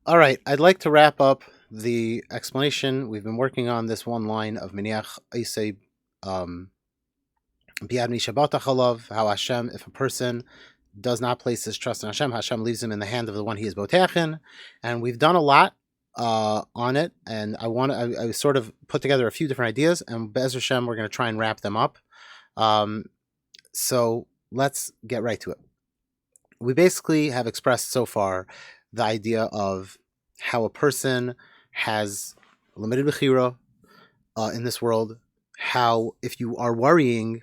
All right, I'd like to wrap up the explanation. We've been working on this one line of Meniach, um, שבטח עליו, how Hashem, if a person does not place his trust in Hashem, Hashem leaves him in the hand of the one he is botechin. And we've done a lot on it, and I sort of put together a few different ideas, and Be'ez Hashem, we're going to try and wrap them up. So let's get right to it. We basically have expressed so far the idea of how a person has limited bechira in this world, how if you are worrying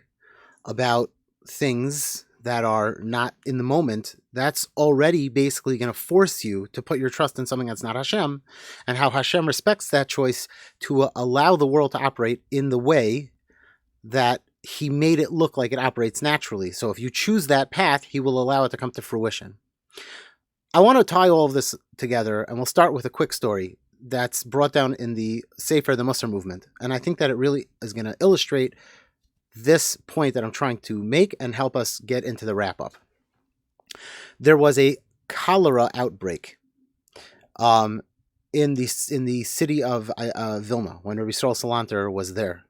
about things that are not in the moment, that's already basically going to force you to put your trust in something that's not Hashem, and how Hashem respects that choice to allow the world to operate in the way that he made it look like it operates naturally. So if you choose that path, he will allow it to come to fruition. I want to tie all of this together, and we'll start with a quick story that's brought down in the sefer, the Musar movement. And I think that it really is going to illustrate this point that I'm trying to make and help us get into the wrap-up. There was a cholera outbreak in the city of Vilna when Rabbi Yisrael Salanter was there.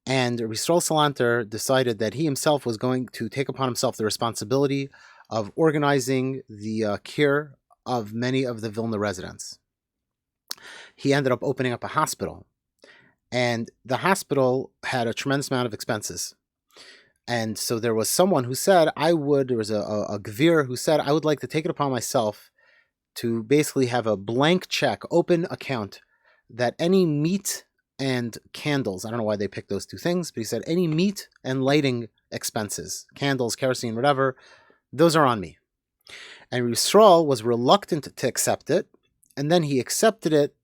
And Rabbi Yisrael Salanter decided that he himself was going to take upon himself the responsibility of organizing the care of many of the Vilna residents. He ended up opening up a hospital, and the hospital had a tremendous amount of expenses. And so there was someone who said, there was a gvir who said, I would like to take it upon myself to basically have a blank check, open account, that any meat and candles, I don't know why they picked those two things, but he said any meat and lighting expenses, candles, kerosene, whatever, those are on me. And Yisrael was reluctant to accept it, and then he accepted it.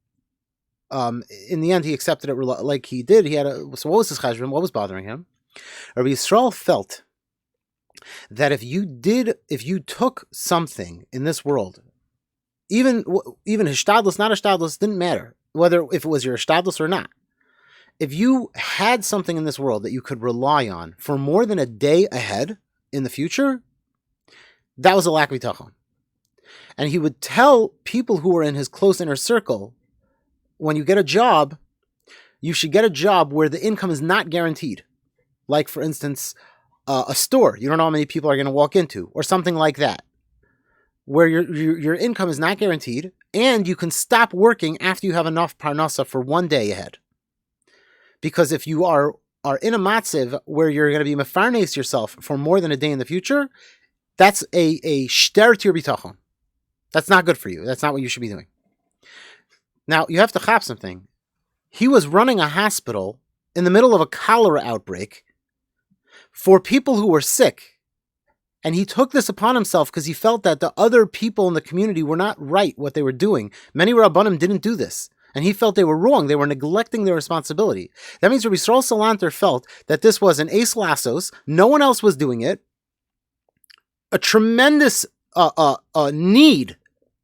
In the end, he accepted it like he did. So what was his cheshbon? What was bothering him? Rabbi Yisrael felt that if you took something in this world, even hishtadlus, not hishtadlus, didn't matter whether if it was your hishtadlus or not. If you had something in this world that you could rely on for more than a day ahead in the future, that was a lack of bitachon. And he would tell people who were in his close inner circle, when you get a job, you should get a job where the income is not guaranteed. Like, for instance, a store you don't know how many people are going to walk into, or something like that, where your income is not guaranteed, and you can stop working after you have enough parnasa for one day ahead. Because if you are in a matziv where you're going to be mefarnes yourself for more than a day in the future, that's a shter to your bitachon. That's not good for you. That's not what you should be doing. Now, you have to chop something. He was running a hospital in the middle of a cholera outbreak for people who were sick. And he took this upon himself because he felt that the other people in the community were not right what they were doing. Many Rabbanim didn't do this. And he felt they were wrong. They were neglecting their responsibility. That means Rabbi Yisrael Salanter felt that this was an ace lassos. No one else was doing it. A tremendous need.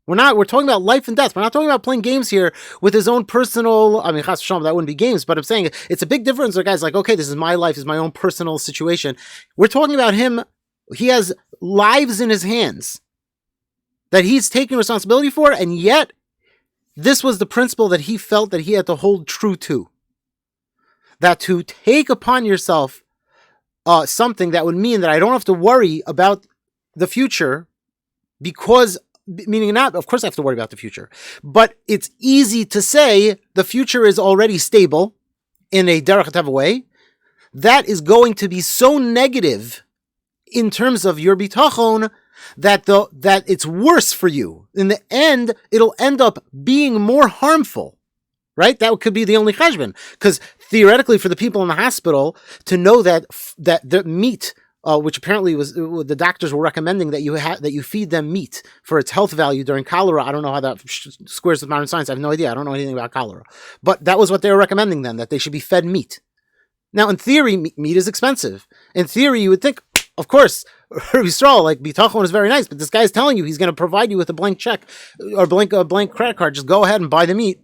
We're talking about life and death. We're not talking about playing games here with his own personal, I mean, chas v'shalom, that wouldn't be games, but I'm saying it's a big difference. The guy's like, okay, this is my life, this is my own personal situation. We're talking about him. He has lives in his hands that he's taking responsibility for, and yet this was the principle that he felt that he had to hold true to. That to take upon yourself something that would mean that I don't have to worry about the future, because, meaning not, of course I have to worry about the future, but it's easy to say the future is already stable in a derech hateva way. That is going to be so negative in terms of your bitachon that it's worse for you. In the end, it'll end up being more harmful, right? That could be the only cheshbon. Because theoretically, for the people in the hospital to know that the meat, which apparently was the doctors were recommending that you feed them meat for its health value during cholera. I don't know how that squares with modern science. I have no idea. I don't know anything about cholera. But that was what they were recommending then, that they should be fed meat. Now, in theory, meat is expensive. In theory, you would think, of course, Yisrael, like bitachon is very nice, but this guy's telling you he's going to provide you with a blank check or a blank credit card. Just go ahead and buy the meat.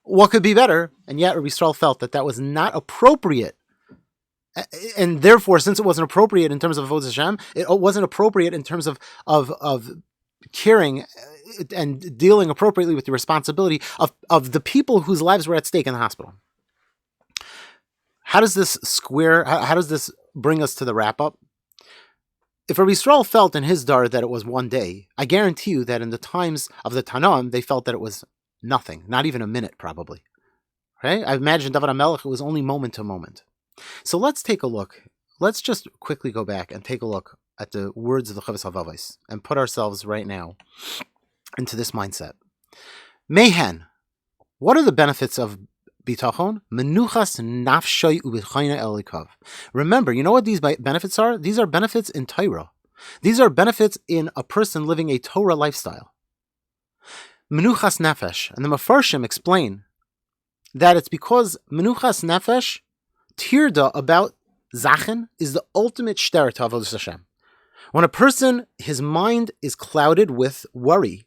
What could be better? And yet, Yisrael felt that was not appropriate, and therefore, since it wasn't appropriate in terms of avodas Hashem, it wasn't appropriate in terms of caring and dealing appropriately with the responsibility of the people whose lives were at stake in the hospital. How does this how does this bring us to the wrap-up? If Rabbi Yisrael felt in his dar that it was one day, I guarantee you that in the times of the Tanoim, they felt that it was nothing, not even a minute probably. Right? I imagine David HaMelech, it was only moment to moment. So let's take a look. Let's just quickly go back and take a look at the words of the chovos halevovos and put ourselves right now into this mindset. Mehen, what are the benefits of bitachon? Menuchas nafshay u'b'chayna elikav. Remember, you know what these benefits are? These are benefits in Torah. These are benefits in a person living a Torah lifestyle. Menuchas nefesh. And the Mefarshim explain that it's because menuchas nefesh, tirda about zachen, is the ultimate shter to avodas Hashem. When a person, his mind is clouded with worry,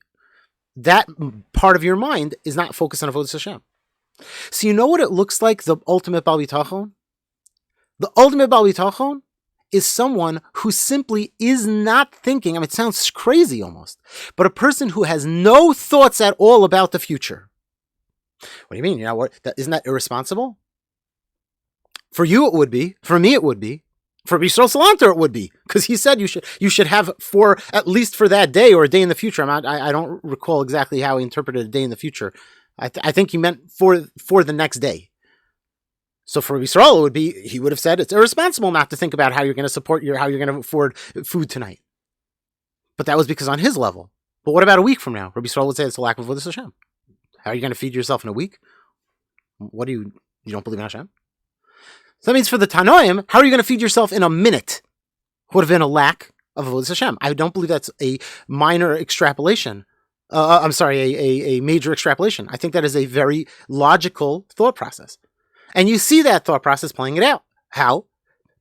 that part of your mind is not focused on avodas Hashem. So you know what it looks like, the ultimate Bal Bitachon? The ultimate Bal Bitachon is someone who simply is not thinking, I mean, it sounds crazy almost, but a person who has no thoughts at all about the future. What do you mean? You know what? Isn't that irresponsible? For you it would be. For me it would be. For Yisrael Salanter it would be, because he said you should have for at least for that day or a day in the future. I don't recall exactly how he interpreted a day in the future. I think he meant for the next day. So for Yisrael, it would be, he would have said it's irresponsible not to think about how you're going to support how you're going to afford food tonight. But that was because on his level. But what about a week from now? Rabbi Yisrael would say it's a lack of avodas Hashem. How are you going to feed yourself in a week? What do you don't believe in Hashem? So that means for the Tanoim, how are you going to feed yourself in a minute? Would have been a lack of avodas Hashem. I don't believe that's a minor extrapolation. A major extrapolation. I think that is a very logical thought process. And you see that thought process playing it out. How?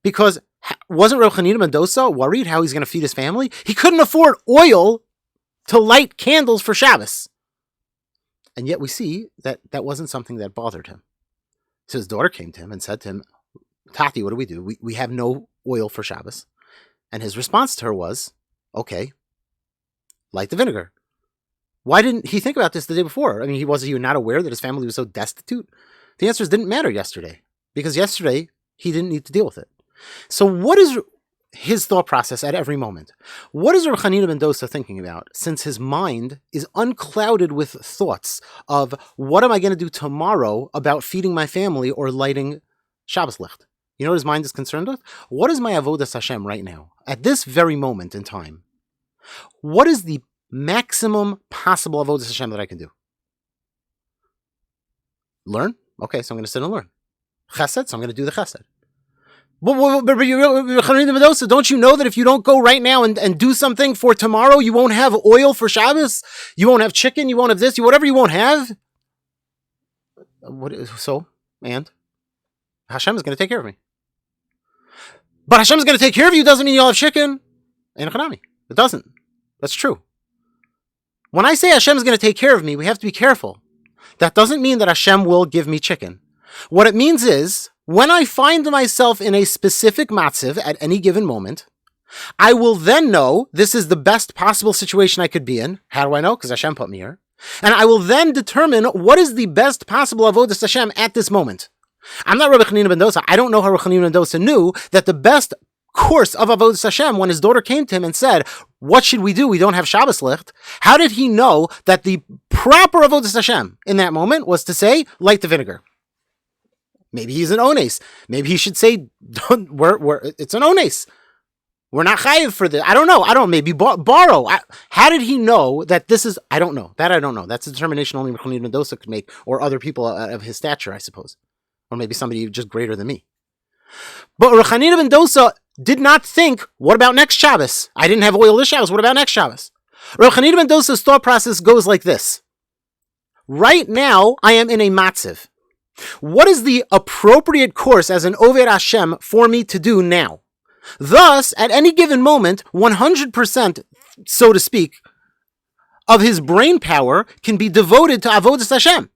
Because wasn't Rav Chanina Mendoza worried how he's going to feed his family? He couldn't afford oil to light candles for Shabbos. And yet we see that that wasn't something that bothered him. So his daughter came to him and said to him, Tati, what do? We have no oil for Shabbos. And his response to her was, okay, light the vinegar. Why didn't he think about this the day before? I mean, was he not aware that his family was so destitute? The answer is didn't matter yesterday, because yesterday he didn't need to deal with it. So what is his thought process at every moment? What is Rav Chanina Mendoza thinking about, since his mind is unclouded with thoughts of what am I going to do tomorrow about feeding my family or lighting Shabbos licht? You know what his mind is concerned with? What is my avodas Hashem right now, at this very moment in time? What is the maximum possible avodas Hashem that I can do? Learn? Okay, so I'm going to sit and learn. Chesed, so I'm going to do the chesed. But don't you know that if you don't go right now and do something for tomorrow, you won't have oil for Shabbos? You won't have chicken, you won't have this, whatever you won't have? And Hashem is going to take care of me. But Hashem is going to take care of you doesn't mean you'll have chicken. It doesn't. That's true. When I say Hashem is going to take care of me, we have to be careful. That doesn't mean that Hashem will give me chicken. What it means is, when I find myself in a specific matziv at any given moment, I will then know this is the best possible situation I could be in. How do I know? Because Hashem put me here. And I will then determine what is the best possible avodas Hashem at this moment. I'm not Rabbi Chanina Mendoza. I don't know how Rabbi Chanina Mendoza knew that the best course of avodas Hashem, when his daughter came to him and said, what should we do? We don't have Shabbos licht. How did he know that the proper avodas Hashem in that moment was to say, light the vinegar? Maybe he's an ones. Maybe he should say, it's an ones. We're not chayiv for this. I don't know. Maybe borrow. How did he know that this is, I don't know. That I don't know. That's a determination only Rabbi Chanina Mendoza could make, or other people of his stature, I suppose. Or maybe somebody just greater than me. But Rabbi Chanina Mendoza did not think, what about next Shabbos? I didn't have oil this Shabbos. What about next Shabbos? Rabbi Chanina Mendoza's thought process goes like this. Right now, I am in a matziv. What is the appropriate course as an Oved Hashem for me to do now? Thus, at any given moment, 100%, so to speak, of his brain power can be devoted to avodas Hashem.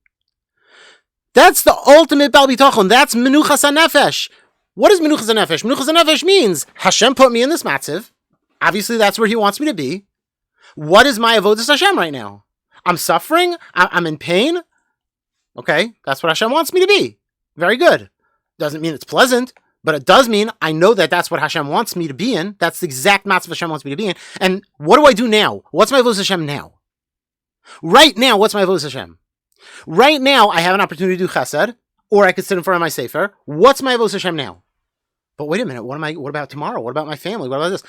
That's the ultimate Bal Bitachon. That's Menuchas HaNefesh. What is Menuchas HaNefesh? Menuchas HaNefesh means Hashem put me in this matziv. Obviously, that's where he wants me to be. What is my avodas Hashem right now? I'm suffering. I'm in pain. Okay, that's what Hashem wants me to be. Very good. Doesn't mean it's pleasant, but it does mean I know that that's what Hashem wants me to be in. That's the exact matzav Hashem wants me to be in. And what do I do now? What's my avodas Hashem now? Right now, what's my avodas Hashem? Right now, I have an opportunity to do chesed, or I could sit in front of my sefer. What's my avodas Hashem now? But wait a minute, what about tomorrow? What about my family? What about this?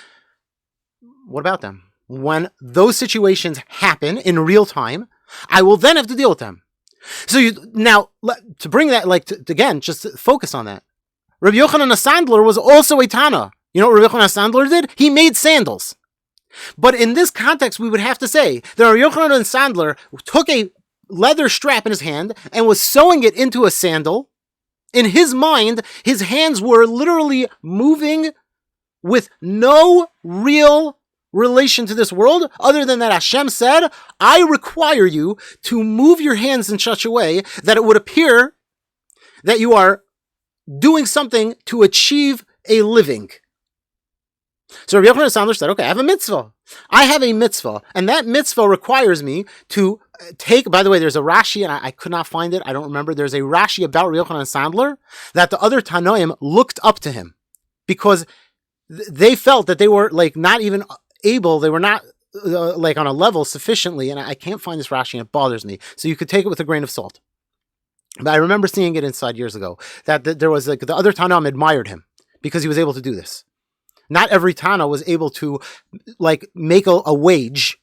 What about them? When those situations happen in real time, I will then have to deal with them. So now, to bring that, again, just to focus on that. Rabbi Yochanan Sandler was also a Tana. You know what Rabbi Yochanan Sandler did? He made sandals. But in this context, we would have to say that Rabbi Yochanan Sandler took a leather strap in his hand and was sewing it into a sandal. In his mind, his hands were literally moving with no real relation to this world, other than that Hashem said, I require you to move your hands in such a way that it would appear that you are doing something to achieve a living. So Rabbi Yochanan Sandler said, okay, I have a mitzvah. I have a mitzvah, and that mitzvah requires me to take, by the way, there's a Rashi, and I could not find it, I don't remember, there's a Rashi about Rabbi Yochanan Sandler, that the other Tanoim looked up to him, because they felt that they were not even able, they were not on a level sufficiently, and I can't find this Rashi and it bothers me, so you could take it with a grain of salt. But I remember seeing it inside years ago, that there was the other Tanaim admired him because he was able to do this. Not every Tana was able to make a wage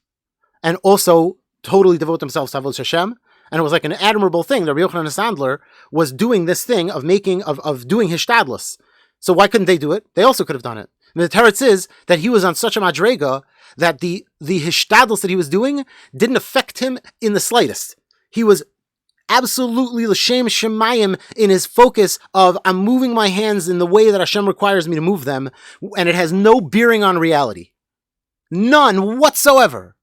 and also totally devote themselves to avodas Hashem, and it was an admirable thing that Rabbi Yochanan Sandler was doing this thing of doing hishtadlus. So why couldn't they do it? They also could have done it. And the teretz is that he was on such a madrega that the hishtadlus that he was doing didn't affect him in the slightest. He was absolutely l'shem shemayim in his focus of, I'm moving my hands in the way that Hashem requires me to move them, and it has no bearing on reality. None whatsoever.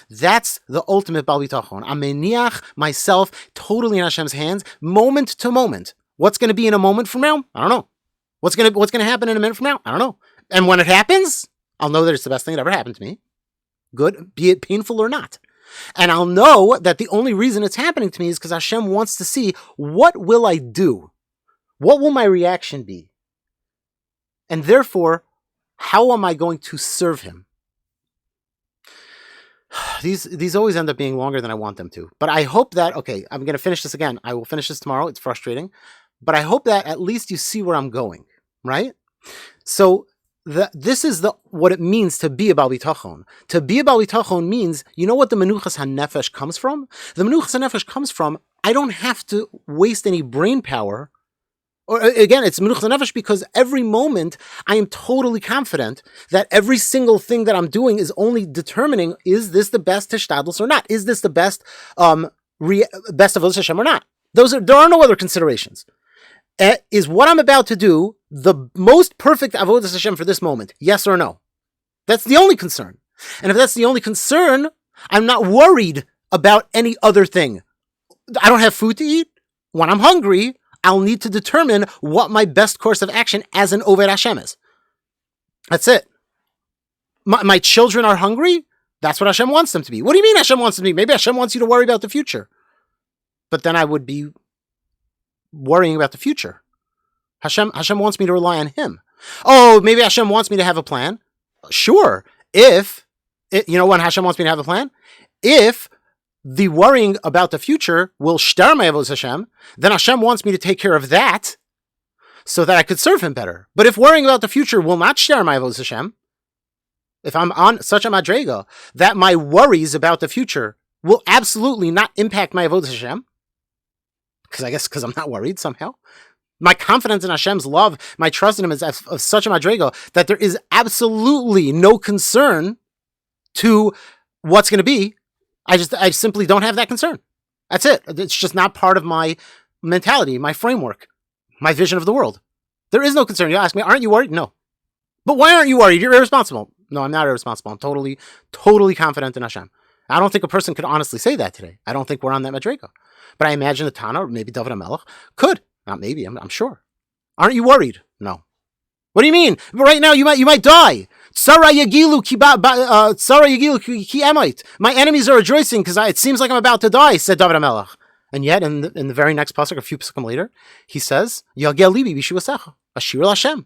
That's the ultimate bal bitachon. I'm meniach myself totally in Hashem's hands, moment to moment. What's going to be in a moment from now? I don't know. What's going to happen in a minute from now? I don't know. And when it happens, I'll know that it's the best thing that ever happened to me. Good, be it painful or not. And I'll know that the only reason it's happening to me is because Hashem wants to see, what will I do? What will my reaction be? And therefore, how am I going to serve him? These always end up being longer than I want them to. But I hope that, okay, I'm going to finish this again. I will finish this tomorrow. It's frustrating. But I hope that at least you see where I'm going, right? So this is what it means to be a bal bitachon. To be a bal bitachon means, you know what the menuchas hanefesh comes from? The menuchas hanefesh comes from, I don't have to waste any brain power. Or again, it's menuchas hanefesh because every moment I am totally confident that every single thing that I'm doing is only determining, is this the best hishtadlus or not? Is this the best best of avodas Hashem or not? There are no other considerations. Is what I'm about to do the most perfect avodas Hashem for this moment? Yes or no? That's the only concern. And if that's the only concern, I'm not worried about any other thing. I don't have food to eat. When I'm hungry, I'll need to determine what my best course of action as an Oved Hashem is. That's it. My children are hungry? That's what Hashem wants them to be. What do you mean Hashem wants them to be? Maybe Hashem wants you to worry about the future. But then I would be worrying about the future. Hashem wants me to rely on him. Oh, maybe Hashem wants me to have a plan. Sure. When Hashem wants me to have a plan? If the worrying about the future will shtar my avodas Hashem, then Hashem wants me to take care of that so that I could serve him better. But if worrying about the future will not shtar my avodas Hashem, if I'm on such a madrega that my worries about the future will absolutely not impact my avodas Hashem, because I'm not worried somehow. My confidence in Hashem's love, my trust in him is of such a madrega that there is absolutely no concern to what's going to be. I simply don't have that concern. That's it. It's just not part of my mentality, my framework, my vision of the world. There is no concern. You ask me, aren't you worried? No. But why aren't you worried? You're irresponsible. No, I'm not irresponsible. I'm totally, totally confident in Hashem. I don't think a person could honestly say that today. I don't think we're on that madrega. But I imagine the Tana, or maybe David HaMelech, could. Not maybe, I'm sure. Aren't you worried? No. What do you mean? Right now you might die. Tzara yagilu ki emait. My enemies are rejoicing because it seems like I'm about to die, said David HaMelech. And yet, in the very next pasuk, a few pasukim later, he says, Yagel libi b'shuvasecha, ashir Hashem.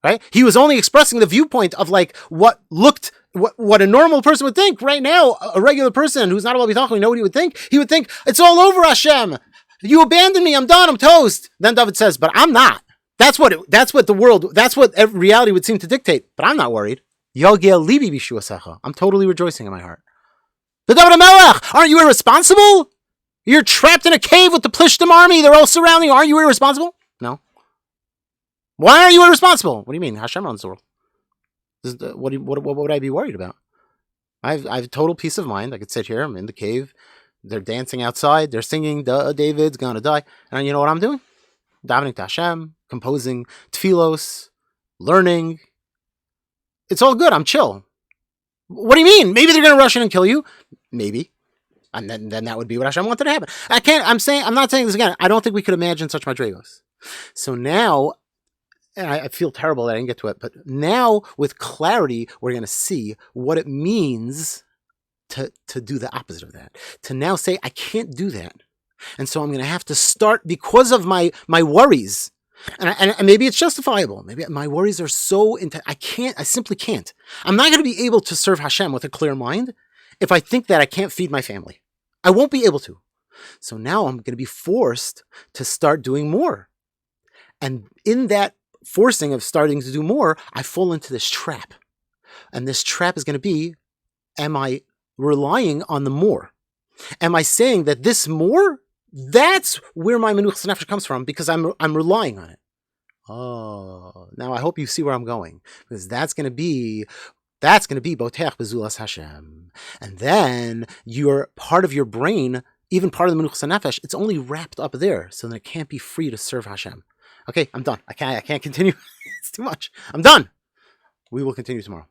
Right? He was only expressing the viewpoint of like what a normal person would think. Right now, a regular person who's not allowed to be talking, you know what he would think? He would think, it's all over, Hashem. You abandoned me. I'm done. I'm toast. Then David says, but I'm not. That's what reality would seem to dictate. But I'm not worried. Yagel libi b'shuvasecha. I'm totally rejoicing in my heart. The David HaMelech, aren't you irresponsible? You're trapped in a cave with the Plishtim army. They're all surrounding you. Aren't you irresponsible? No. Why are you irresponsible? What do you mean? Hashem runs the world. What would I be worried about? I have total peace of mind. I could sit here. I'm in the cave. They're dancing outside. They're singing, David's gonna die. And you know what I'm doing? Davening to Hashem, composing tefillos, learning. It's all good. I'm chill. What do you mean? Maybe they're going to rush in and kill you. Maybe. And then that would be what Hashem wanted to happen. I'm not saying this again. I don't think we could imagine such madrigos. So now, and I feel terrible that I didn't get to it, but now with clarity, we're going to see what it means to do the opposite of that. To now say, I can't do that. And so I'm going to have to start, because of my worries, and maybe it's justifiable. Maybe my worries are so intense. I simply can't. I'm not going to be able to serve Hashem with a clear mind if I think that I can't feed my family. I won't be able to. So now I'm going to be forced to start doing more. And in that forcing of starting to do more, I fall into this trap. And this trap is going to be, am I relying on the more? Am I saying that this more, that's where my menuchas nefesh comes from, because I'm relying on it. Oh, now I hope you see where I'm going, because that's going to be botech bezulas Hashem, and then your part of your brain, even part of the menuchas nefesh, it's only wrapped up there, so that it can't be free to serve Hashem. Okay, I'm done. I can't continue. It's too much. I'm done. We will continue tomorrow.